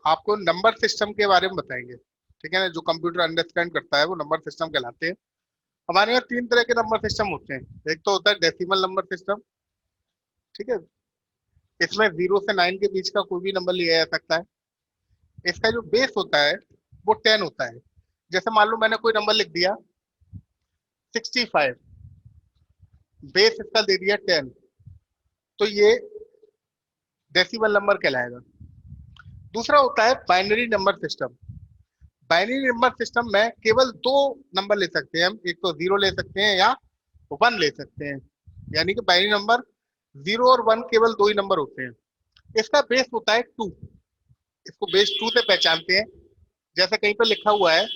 आपको number system के बारे में बताएंगे। ठीक है ना, जो कंप्यूटर अंडरस्टैंड करता है वो नंबर सिस्टम कहलाते हैं। हमारे यहाँ तीन तरह के नंबर सिस्टम होते हैं। एक तो होता है डेसिमल नंबर सिस्टम। ठीक है, इसमें 0 से 9 के बीच का कोई भी नंबर लिया जा सकता है। इसका जो बेस होता है वो 10 होता है। जैसे मान लो मैंने कोई नंबर लिख दिया 65, बेस इसका दे दिया 10, तो ये डेसिमल नंबर कहलाएगा। दूसरा होता है binary number system. Binary number system में केवल दो नंबर ले सकते हैं हम, एक तो 0 ले सकते हैं या 1 ले सकते हैं। यानी कि बाइनरी नंबर 0 और 1 केवल दो ही नंबर होते हैं। इसका बेस होता है 2। इसको बेस 2 से पहचानते हैं। जैसे कहीं पर लिखा हुआ है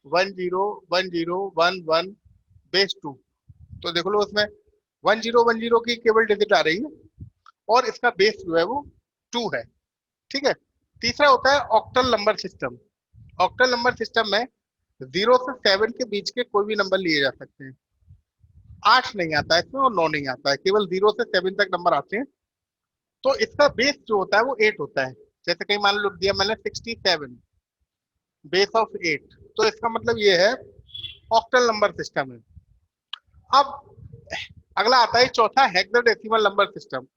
101011 बेस 2, तो देख लो उसमें 1010 की केवल डिजिट आ रही है और इसका बेस जो है वो 2 है। ठीक है। तीसरा होता है octal number system. Octal number system में 0 से 7 के बीच के कोई भी नंबर लिए जा सकते हैं। 8 नहीं आता है इसमें और 9 नहीं आता है, केवल 0 से 7 तक नंबर आते हैं। तो इसका बेस जो होता है वो 8 होता है। जैसे कहीं मान लो लिख दिया मैंने 67, बेस ऑफ 8, तो इसका मतलब ये है ऑक्टल नंबर सिस्टम है। अब अगला आता है चौथा, hexadecimal number system.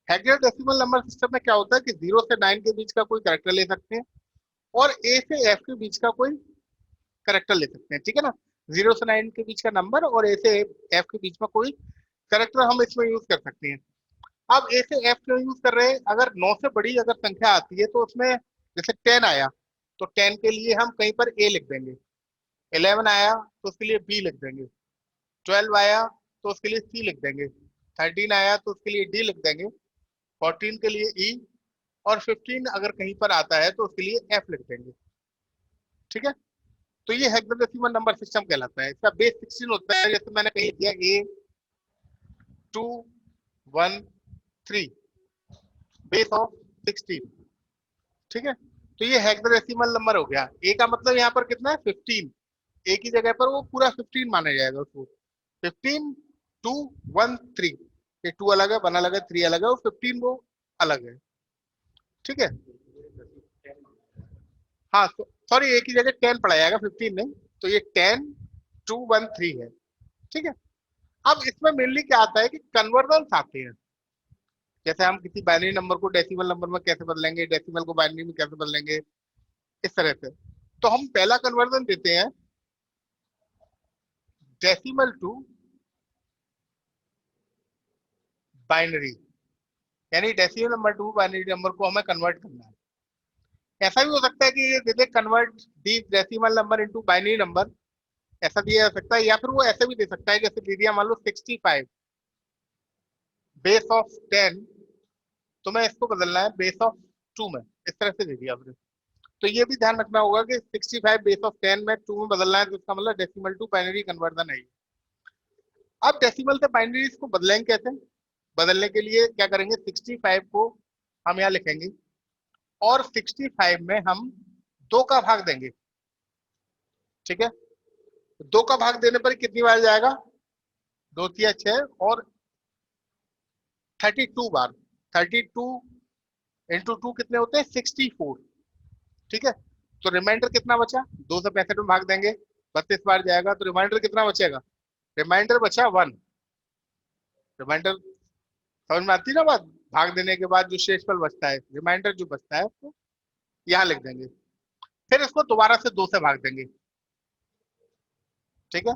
Hexadecimal number system में क्या होता है कि 0 से 9 के बीच का कोई कैरेक्टर ले सकते हैं और ए से एफ के बीच का कोई करेक्टर ले सकते हैं। ठीक है ना, 0 से 9 के बीच का नंबर और ए से एफ के बीच में कोई करेक्टर हम इसमें यूज कर सकते हैं। अब ए से एफ क्यों यूज कर रहे हैं? अगर 9 से बड़ी अगर संख्या आती है तो उसमें जैसे 10 आया तो 10 के लिए हम कहीं पर ए लिख देंगे। 11 आया तो उसके लिए बी लिख देंगे। 12 आया तो उसके लिए सी लिख देंगे। 13 आया तो उसके लिए डी लिख देंगे। 14 के लिए ई, और 15 अगर कहीं पर आता है तो उसके लिए एफ लिख देंगे। ठीक है, तो ये हेक्साडेसिमल नंबर सिस्टम कहलाता है। इसका बेस 16 होता है। जैसे मैंने कही दिया A213, बेस ऑफ 16। ठीक है, तो ये हेक्साडेसिमल नंबर हो गया। ए का मतलब यहाँ पर कितना है 15। ए की जगह पर वो पूरा 15 माना जाएगा उसको। 15213, ये 2 अलग है, 1 अलग है, 3 अलग है और 15 वो अलग है। ठीक है, हाँ सॉरी, ए की जगह 10 पड़ा जाएगा, 15 नहीं। तो ये 10213 है। ठीक है, अब इसमें मेनली क्या आता है कि कन्वर्जन आते हैं। जैसे हम किसी बाइनरी नंबर को डेसिमल नंबर में कैसे बदलेंगे, डेसिमल को बाइनरी में कैसे बदलेंगे, इस तरह से। तो हम पहला कन्वर्जन देते हैं डेसिमल टू बाइनरी, यानी decimal number two binary number को हमें कन्वर्ट करना है। ऐसा भी हो सकता है कि ये दे दे convert the decimal number into binary number, ऐसा दिया जा सकता है। या फिर वो ऐसे भी दे सकता है, जैसे दे दिया मान लो 65 बेस ऑफ 10, तो मैं इसको बदलना है बेस ऑफ 2 में, इस तरह से दे दिया आपने। तो ये भी ध्यान रखना होगा कि 65 बेस ऑफ 10 में 2 में बदलना है, तो इसका मतलब डेसिमल टू बाइनरी कन्वर्जन है ये। अब डेसिमल से बाइनरी इसको बदलेंगे कैसे? बदलने के लिए क्या करेंगे, 65 को हम यहाँ लिखेंगे और 65 में हम 2 का भाग देंगे। ठीक है, 2 का भाग देने पर कितनी बार जाएगा? 2 तिया 6 और 32 बार। 32 इंटू 2 कितने होते हैं? 64। ठीक है, तो रिमाइंडर कितना बचा? 2 से 65 में भाग देंगे, 32 बार जाएगा, तो रिमाइंडर कितना बचेगा? रिमाइंडर बचा 1। रिमाइंडर समझ में आती है ना बात? भाग देने के बाद जो शेषफल बचता है, रिमाइंडर जो बचता है, तो यहाँ लिख देंगे। फिर इसको दोबारा से 2 से भाग देंगे। ठीक है,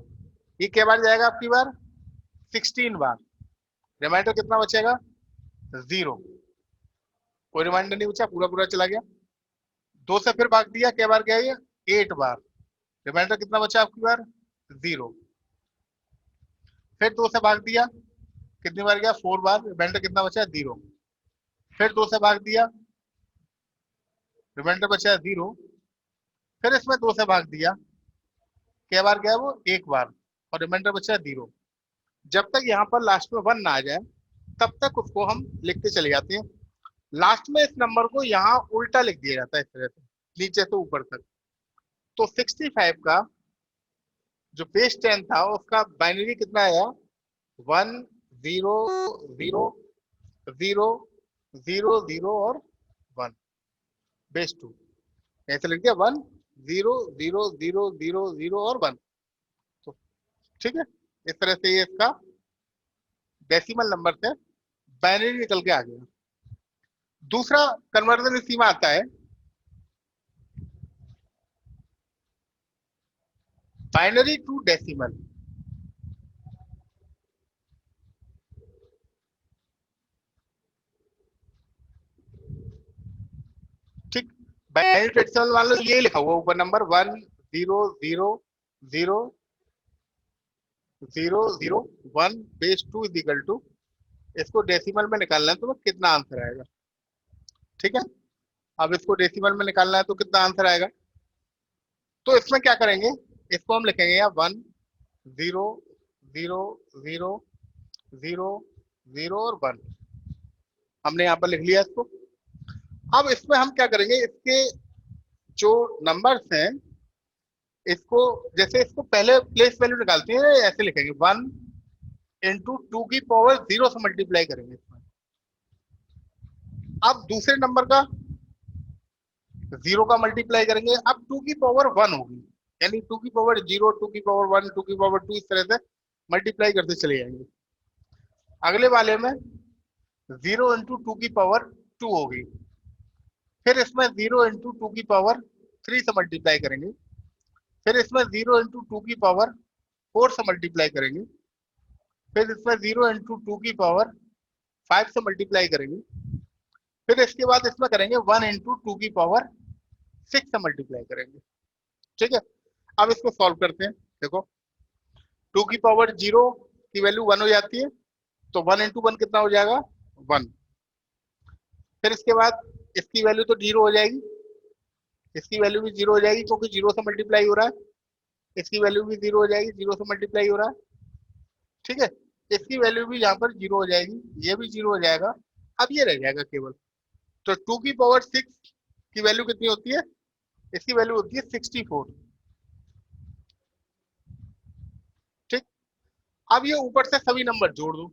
ये क्या बार जाएगा आपकी बार? 16 बार। रिमाइंडर कितना बचेगा? 0। कोई रिमाइंडर नहीं बचा, पूरा पूरा चला गया। 2 से फिर भाग दिया, क्या बार गया ये? 8 बार। रिमाइंडर कितना बचा आपकी बार? 0। फिर 2 से भाग दिया, कितनी बार गया? 4 बार। रिमाइंडर कितना बचा? 0। फिर 2 से भाग दिया, रिमाइंडर बचा 0। फिर इसमें 2 से भाग दिया, क्या बार गया वो? 1 बार, और रिमाइंडर बचा 0। जब तक यहाँ पर लास्ट में 1 ना आ जाए तब तक उसको हम लिखते चले जाते हैं। लास्ट में इस नंबर को यहाँ उल्टा लिख दिया जाता है, इस तरह से नीचे से ऊपर तक। तो 65 का जो बेस 10 था उसका बाइनरी कितना आया? 1 0 0 0 0 0 और 1। बेस 2, ऐसे लिख दिया 1 0 0 0 0 0 और 1। तो ठीक है, इस तरह से ये इसका डेसिमल नंबर से बाइनरी निकल के आ गया। दूसरा कन्वर्जन इसी में आता है, बाइनरी टू डेसिमल। ठीक, बाइनरी टू डेसिमल मान लो ये लिखा हुआ ऊपर number 1 0 0 0 0 0 1 base 2 is equal to, इसको डेसिमल में निकालना है तो कितना आंसर आएगा। ठीक है, अब इसको डेसिमल में निकालना है तो कितना आंसर आएगा। तो इसमें क्या करेंगे, इसको हम लिखेंगे यहाँ 1 0 0 0 0 0 और 1, हमने यहाँ पर लिख लिया इसको। अब इसमें हम क्या करेंगे, इसके जो नंबर्स हैं इसको, जैसे इसको पहले प्लेस वैल्यू निकालते हैं ऐसे लिखेंगे 1 इंटू 2 की पावर 0 से मल्टीप्लाई करेंगे इसमें। अब दूसरे नंबर का 0 का मल्टीप्लाई करेंगे, अब 2 की पावर 1 होगी, यानी 2 की पावर 0 2 की पावर 1 2 की पावर 2 इस तरह से मल्टीप्लाई करते चले जाएंगे। अगले वाले में 0 इंटू 2 की पावर 2 होगी, फिर इसमें 0 इंटू 2 की पावर 3 से मल्टीप्लाई करेंगे, फिर इसमें 0 इंटू 2 की पावर 4 से मल्टीप्लाई करेंगे, फिर इसमें 0 इंटू 2 की पावर 5 से मल्टीप्लाई करेंगे, फिर इसके बाद इसमें करेंगे 1 इंटू 2 की पावर 6 से मल्टीप्लाई करेंगे। ठीक है, अब इसको सॉल्व करते हैं। देखो 2 की पावर 0 की वैल्यू 1 हो जाती है, तो 1 इंटू 1 कितना हो जाएगा 1। फिर इसके बाद इसकी वैल्यू तो 0 हो जाएगी, इसकी वैल्यू भी 0 हो जाएगी क्योंकि 0 से मल्टीप्लाई हो रहा है, इसकी वैल्यू भी 0 हो जाएगी, 0 से मल्टीप्लाई हो रहा है। ठीक है, इसकी वैल्यू भी यहाँ पर 0 हो जाएगी, ये भी 0 हो जाएगा, अब ये रह जाएगा केवल। तो 2 की पावर 6 की वैल्यू कितनी होती है, इसकी वैल्यू होती है 64। ठीक, अब ये ऊपर से सभी नंबर जोड़ दो,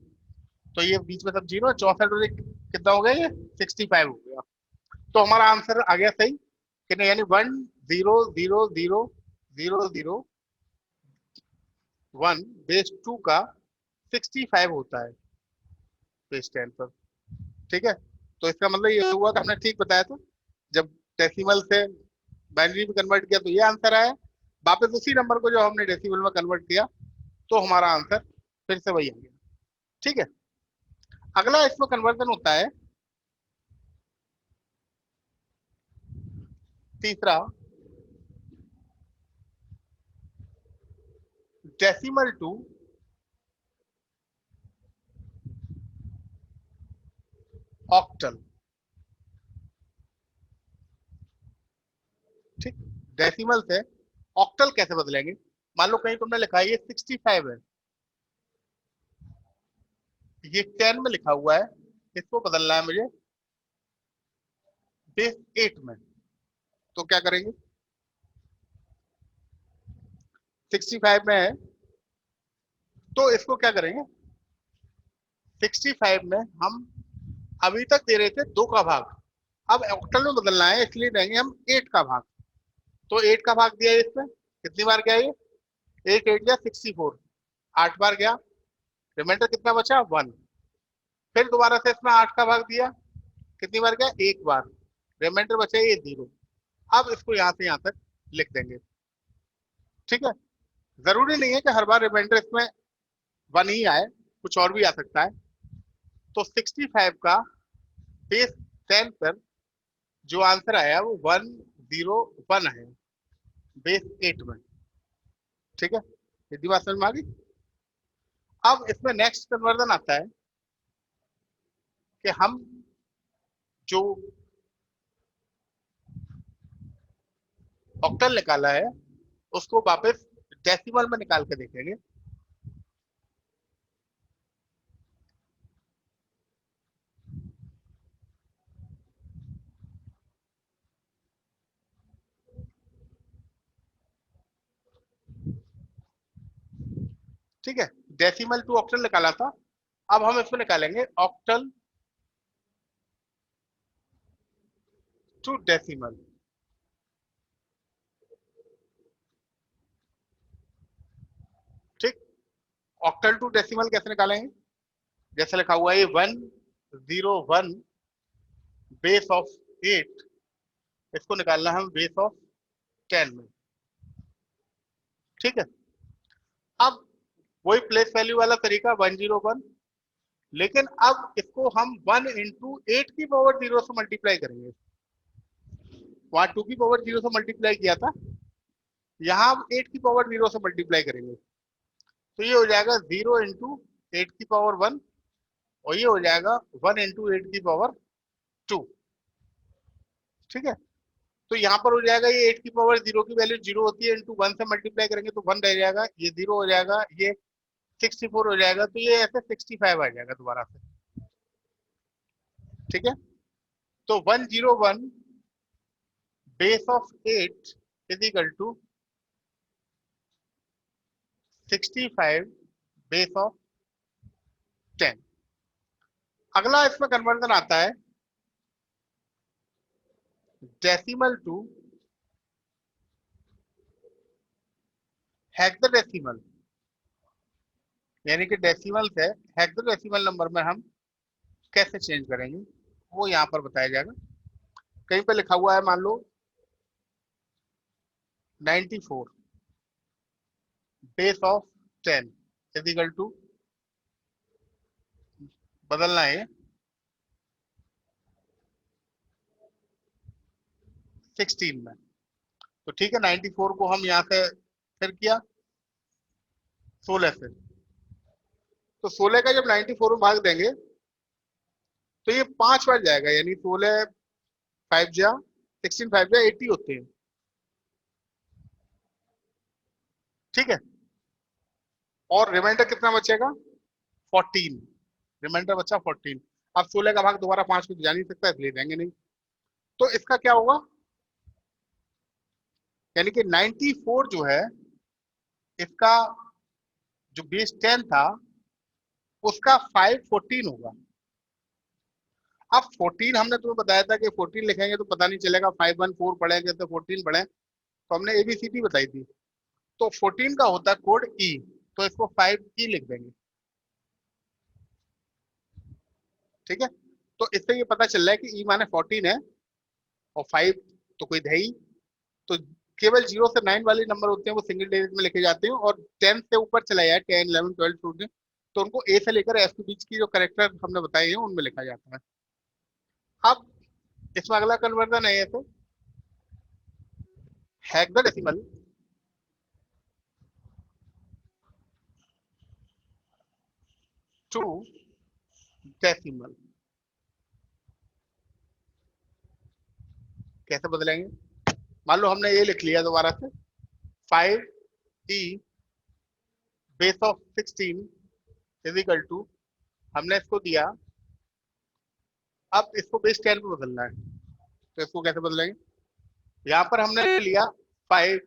तो ये बीच में सब 0 है, 64 और कितना हो गया, ये 65 हो गया। तो हमारा आंसर आ गया सही कितने, यानी 1 0 0 0 0 0 1 बेस 2 का 65 होता है बेस 10 पर। ठीक है, तो इसका मतलब ये हुआ कि हमने ठीक बताया था, जब डेसिमल से बाइनरी में कन्वर्ट किया तो ये आंसर आया, वापस उसी नंबर को जो हमने डेसिमल में कन्वर्ट किया तो हमारा आंसर फिर से वही आ गया। ठीक है, अगला इसमें कन्वर्जन होता है तीसरा, डेसिमल टू ऑक्टल। ठीक, डेसिमल से ऑक्टल कैसे बदलेंगे, मान लो कहीं तुमने लिखा है ये 65 है, ये 10 में लिखा हुआ है, इसको बदलना है मुझे बेस 8 में, तो क्या करेंगे, 65 में है तो इसको क्या करेंगे, 65 में हम अभी तक दे रहे थे 2 का भाग, अब ऑक्टल में बदलना है इसलिए देंगे हम 8 का भाग। तो 8 का भाग दिया इसमें, कितनी बार गया ये, 8 8 गया 64, 8 बार गया, रिमाइंडर कितना बचा 1। फिर दोबारा से इसमें 8 का भाग दिया, कितनी बार गया, एक बार, रिमाइंडर बचा ये 0। अब इसको यहाँ से यहाँ तक लिख देंगे। ठीक है, जरूरी नहीं है कि हर बार रिमाइंडर इसमें 1 ही आए, कुछ और भी आ सकता है। तो 65 का बेस 10 पर जो आंसर आया वो 101 है बेस 8 में। ठीक है, इतनी बात समझ में आ गई। अब इसमें नेक्स्ट कन्वर्जन आता है कि हम जो ऑक्टल निकाला है उसको वापस डेसिमल में निकाल के देखेंगे। ठीक है, डेसिमल टू ऑक्टल निकाला था, अब हम इसमें निकालेंगे ऑक्टल टू डेसिमल। ठीक, ऑक्टल टू डेसिमल कैसे निकालेंगे? जैसे लिखा हुआ है 101 बेस ऑफ 8, इसको निकालना है हम बेस ऑफ 10 में। ठीक है, अब वही प्लेस वैल्यू वाला तरीका 101, लेकिन अब इसको हम 1 इंटू 8 की पावर 0 से मल्टीप्लाई करेंगे। वहां 2 की पावर 0 से मल्टीप्लाई किया था, यहाँ हम 8 की पावर 0 से मल्टीप्लाई करेंगे। तो ये हो जाएगा 0 इंटू 8 की पावर 1, और ये हो जाएगा 1 इंटू 8 की पावर 2। ठीक है, तो यहाँ पर हो जाएगा ये 8 की पावर 0 की वैल्यू 0 होती है, इंटू 1 से मल्टीप्लाई करेंगे तो 1 रह जाएगा, ये 0 हो जाएगा, ये 64 हो जाएगा, तो ये ऐसे 65 आ जाएगा दोबारा से। ठीक है, तो 101 base of 8 is equal to 65 base of 10। अगला इसमें कन्वर्जन आता है डेसिमल टू हेक्साडेसिमल, यानी कि डेसिमल से हेक्साडेसिमल नंबर में हम कैसे चेंज करेंगे वो यहाँ पर बताया जाएगा। कहीं पे लिखा हुआ है, मान लो 94 base of 10 is equal to, बदलना है 16 में। तो ठीक है, 94 को हम यहाँ से फिर किया 16 से, तो 16 का जब 94 में भाग देंगे तो ये 5 बार जाएगा, यानी 16 5 जा 16 5 जा 80 होते हैं। ठीक है, और रिमाइंडर कितना बचेगा? 14, रिमाइंडर बचा 14। अब 16 का भाग दोबारा 5 को तो जा नहीं सकता, इसलिए देंगे नहीं। तो इसका क्या होगा, यानी कि 94 जो है इसका जो बेस 10 था उसका 514 होगा। अब 14 हमने तुम्हें बताया था कि 14 लिखेंगे तो पता नहीं चलेगा 514 पढ़ेंगे तो 14 पढ़े, तो हमने एबीसीडी बताई थी। तो 14 का होता है कोड ई, तो इसको 5 ई लिख देंगे। ठीक है, तो इससे ये पता चल रहा है कि ई माने 14 है और 5 तो कोई है ही। तो केवल 0 से 9 वाले नंबर होते हैं वो सिंगल डिजिट में लिखे जाते हैं, और 10 से ऊपर चला जाए 10 11 12 14 तो उनको ए से लेकर एफ के बीच की जो करेक्टर हमने बताए हैं उनमें लिखा जाता है। अब इसमें अगला कन्वर्जन है, तो हेक्साडेसिमल टू डेसिमल कैसे बदलेंगे? मान लो हमने ये लिख लिया दोबारा से 5 E base of 16 is equal to, हमने इसको दिया, अब इसको बेस 10 पे बदलना है, तो इसको कैसे बदलेंगे? यहाँ पर हमने लिया 5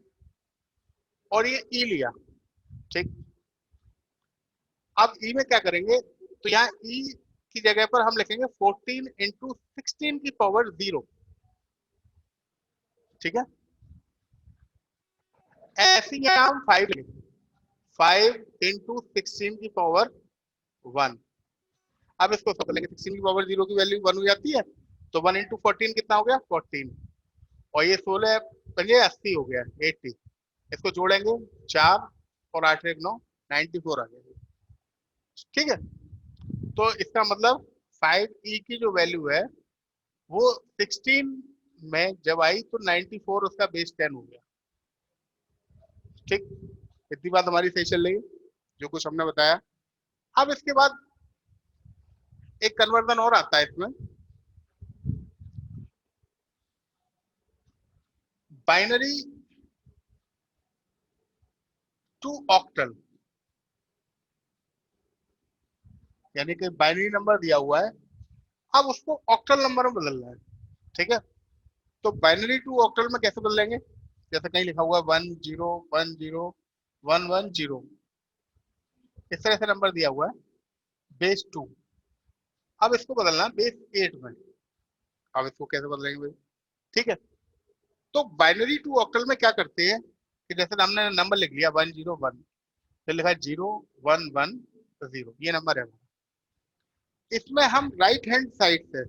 और ये ई लिया। ठीक, अब ई में क्या करेंगे, तो यहाँ ई की जगह पर हम लिखेंगे 14 इंटू 16 की पावर 0। ठीक है, ऐसे ही यहाँ हम 5 लिखेंगे, 5 इंटू 16 की पावर 1। अब इसको बदलेंगे, 16 की पावर 0 की वैल्यू 1 हो जाती है, तो 1 इंटू 14 कितना हो गया 14, और ये 16 पंजे 80 हो गया 80। इसको जोड़ेंगे 4 और 8 1 9 94 आ गया। ठीक है, तो इसका मतलब 5 ई की जो वैल्यू है वो 16 में जब आई तो 94 उसका बेस 10 हो गया। ठीक, इतनी बात हमारी सही चल रही है जो कुछ हमने बताया। अब इसके बाद एक कन्वर्जन और आता है इसमें, बाइनरी टू ऑक्टल, यानी कि बाइनरी नंबर दिया हुआ है, अब उसको ऑक्टल नंबर में बदलना है। ठीक है, तो बाइनरी टू ऑक्टल में कैसे बदलेंगे? जैसे कहीं लिखा हुआ है 10 10 1 1 0, इस तरह से नंबर दिया हुआ है बेस 2। अब इसको बदलना बेस 8 में। अब इसको कैसे बदलेंगे भाई? ठीक है। तो बाइनरी टू ऑक्टल में क्या करते हैं कि जैसे हमने नंबर लिख लिया 101, फिर लिखा 0110, ये नंबर है। इसमें हम राइट हैंड साइड से,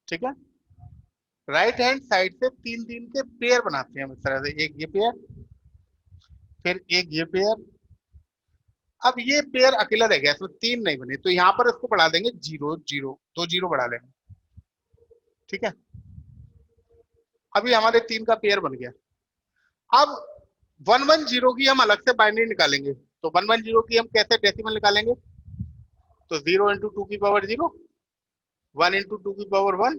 ठीक है, राइट हैंड साइड से तीन तीन के पेयर बनाते हैं हम इस तरह से, एक ये पेयर, फिर एक ये पेयर। अब ये पेयर अकेला रह गया, इसमें तीन नहीं बने, तो यहाँ पर इसको बढ़ा देंगे 0 0, 2 0 बढ़ा लेंगे। ठीक है, अभी हमारे तीन का पेयर बन गया। अब 110 की हम अलग से बाइनरी निकालेंगे, तो 110 की हम कैसे डेसिमल निकालेंगे? तो 0 × 2 की पावर 0, 1 × 2 की पावर 1,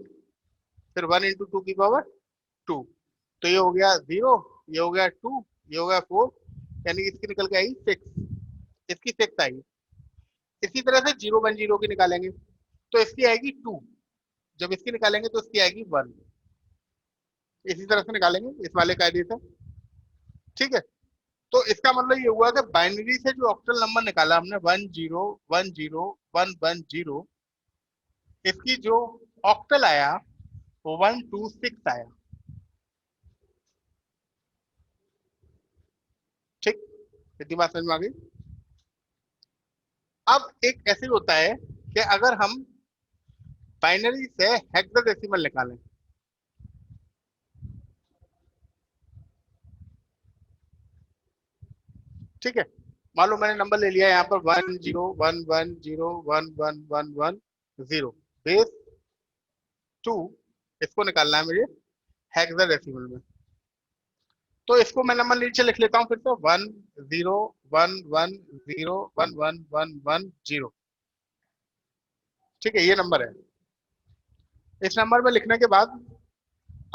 फिर 1 × 2 की पावर 2। तो ये हो गया 0, ये हो गया 2, ये हो गया 4, यानी कि इसकी निकल के आई 6, इसकी 6 आई। इसी तरह से 0 × 10 की निकालेंगे तो इसकी आएगी 2, जब इसकी निकालेंगे तो इसकी आएगी 1। इसी तरह से निकालेंगे इस वाले कायदे से। ठीक है, तो इसका मतलब ये हुआ कि बाइनरी से जो ऑक्टल नंबर निकाला हमने 10 10 1 1 0, इसकी जो ऑक्टल आया वो 126 आया। ठीक, इतनी बात समझ में आ गई। अब एक ऐसे होता है कि अगर हम बाइनरी से हेक्साडेसिमल निकालें, ठीक है, मान लो मैंने नंबर ले लिया यहाँ पर 10 1 1 0 1 1 1 1 बेस 2, इसको निकालना है मुझे हेक्साडेसिमल में। तो इसको मैं नंबर नीचे लिख लेता हूँ फिर से, 10 1 1 0 1 1 1 1 0। ठीक है, ये नंबर है। इस नंबर में लिखने के बाद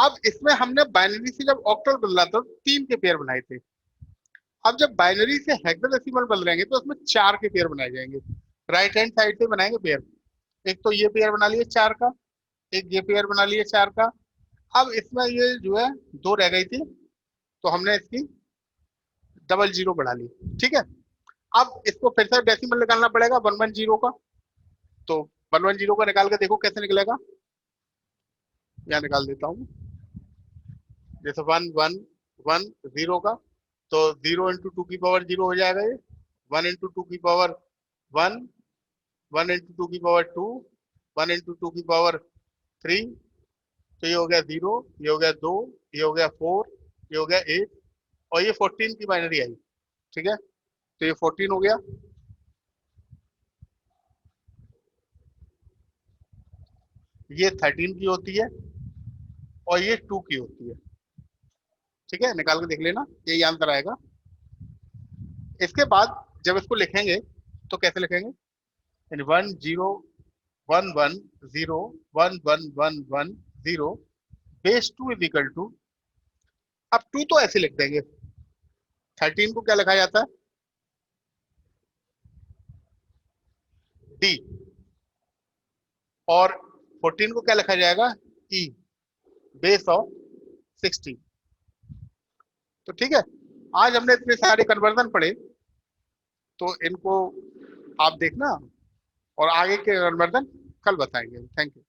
अब इसमें हमने बाइनरी से जब ऑक्टल बदला था तीन के पेयर बनाए थे। अब जब बाइनरी से हेक्साडेसिमल बदलेंगे तो उसमें चार के पेयर बनाए जाएंगे, राइट हैंड साइड से बनाएंगे पेयर। एक तो ये पेयर बना लिए चार का, एक ये पेयर बना लिए चार का। अब इसमें ये जो है दो रह गई थी, तो हमने इसकी 00 बढ़ा ली। ठीक है, अब इसको फिर से डेसिमल निकालना पड़ेगा 110 का। तो 110 का निकाल के देखो कैसे निकलेगा, यहाँ निकाल देता हूँ। जैसे 1110 का, तो 0 × 2 की पावर 0 हो जाएगा ये, 1 × 2 की पावर 1, 1 × 2 की पावर 2, 1 × 2 की पावर 3। तो ये हो गया 0, ये हो गया 2, ये हो गया 4, ये हो गया 8, और ये 14 की बाइनरी आई। ठीक है, तो ये 14 हो गया। ये 13 की होती है और ये 2 की होती है। ठीक है, निकाल के देख लेना, यही आंसर आएगा। इसके बाद जब इसको लिखेंगे तो कैसे लिखेंगे? यानी 10 1 1 0 1 1 1 1 0 बेस 2 इज इक्वल टू, अब 2 तो ऐसे लिख देंगे, 13 को क्या लिखा जाता है? डी, और 14 को क्या लिखा जाएगा? ई, बेस ऑफ 16। तो ठीक है, आज हमने इतने सारे कन्वर्जन पढ़े, तो इनको आप देखना और आगे के कन्वर्जन कल बताएंगे। Thank you.